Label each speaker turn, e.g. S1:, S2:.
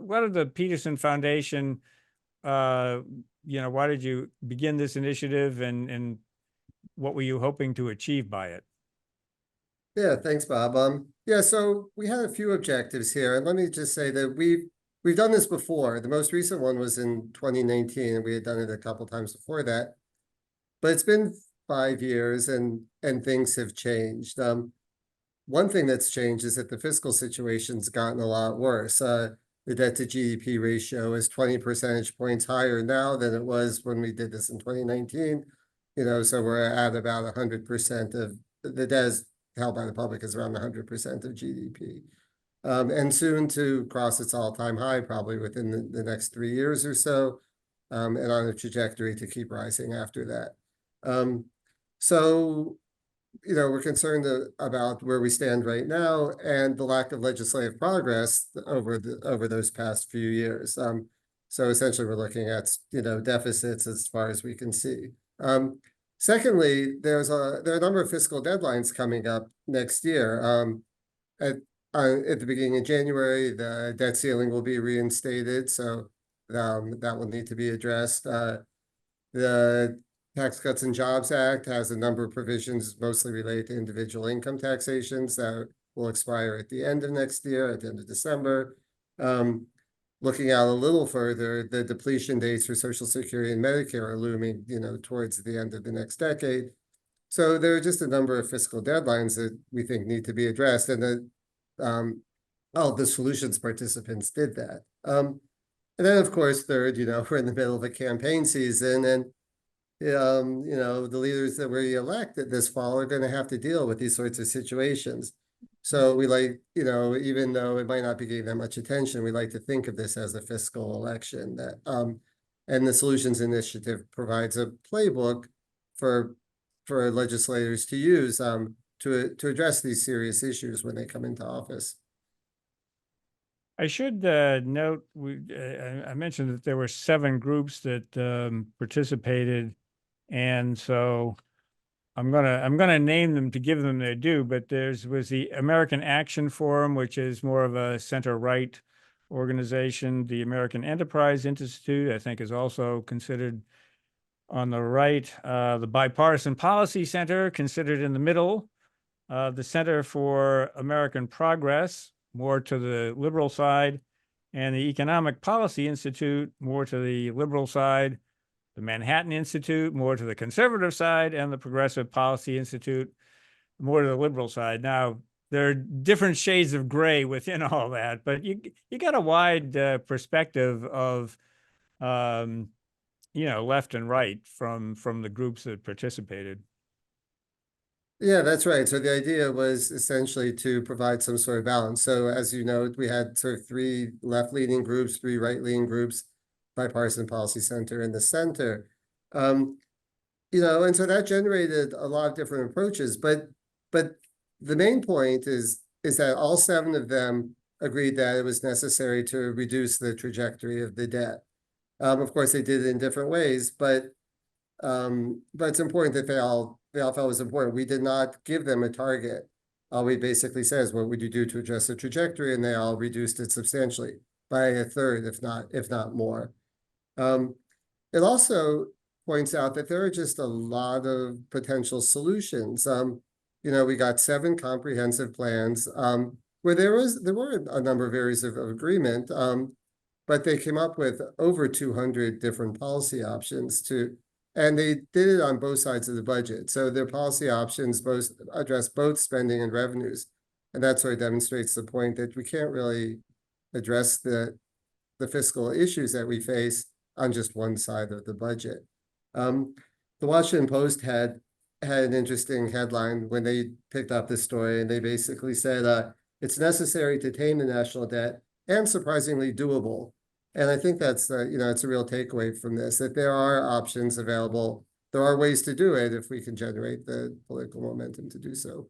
S1: what did the Peterson Foundation, uh, why did you begin this initiative, and what were you hoping to achieve by it?
S2: Yeah, thanks, Bob. Yeah, so we had a few objectives here, and let me just say that we've done this before. The most recent one was in 2019, and we had done it a couple times before that. But it's been 5 years, and things have changed. One thing that's changed is that the fiscal situation's gotten a lot worse. The debt to GDP ratio is 20 percentage points higher now than it was when we did this in 2019. So we're at about 100% of the debt held by the public is around 100% of GDP. And soon to cross its all-time high, probably within the next 3 years or so, and on a trajectory to keep rising after that. So we're concerned about where we stand right now and the lack of legislative progress over those past few years. So essentially, we're looking at deficits as far as we can see. Secondly, there are a number of fiscal deadlines coming up next year. At the beginning of January, the debt ceiling will be reinstated, so that will need to be addressed. The Tax Cuts and Jobs Act has a number of provisions mostly related to individual income taxations that will expire at the end of next year, at the end of December. Looking out a little further, the depletion dates for Social Security and Medicare are looming, towards the end of the next decade. So there are just a number of fiscal deadlines that we think need to be addressed, and all the solutions participants did that. And then, of course, third, we're in the middle of a campaign season, and the leaders that we elected this fall are going to have to deal with these sorts of situations. So we even though it might not be getting that much attention, we like to think of this as a fiscal election. That and the Solutions Initiative provides a playbook for legislators to use to address these serious issues when they come into office.
S1: I should note, I mentioned that there were 7 groups that participated, and so I'm gonna name them to give them their due. But was the American Action Forum, which is more of a center-right organization. The American Enterprise Institute, I think, is also considered on the right. The Bipartisan Policy Center, considered in the middle. The Center for American Progress, more to the liberal side, and the Economic Policy Institute, more to the liberal side. The Manhattan Institute, more to the conservative side, and the Progressive Policy Institute, more to the liberal side. Now, there are different shades of gray within all that, but you got a wide perspective of, left and right from the groups that participated.
S2: Yeah, that's right. So the idea was essentially to provide some sort of balance. So as you know, we had sort of 3 left-leaning groups, 3 right-leaning groups, Bipartisan Policy Center in the center. And so that generated a lot of different approaches. But the main point is that all 7 of them agreed that it was necessary to reduce the trajectory of the debt. Of course, they did it in different ways, but it's important that they all felt it was important. We did not give them a target. All we basically says, what would you do to address the trajectory? And they all reduced it substantially by a third, if not more. It also points out that there are just a lot of potential solutions. We got 7 comprehensive plans where there were a number of areas of agreement, but they came up with over 200 different policy options and they did it on both sides of the budget. So their policy options both address both spending and revenues. And that sort of demonstrates the point that we can't really address the fiscal issues that we face on just one side of the budget. The Washington Post had an interesting headline when they picked up this story, and they basically said, it's necessary to tame the national debt and surprisingly doable. And I think that's, it's a real takeaway from this, that there are options available. There are ways to do it if we can generate the political momentum to do so.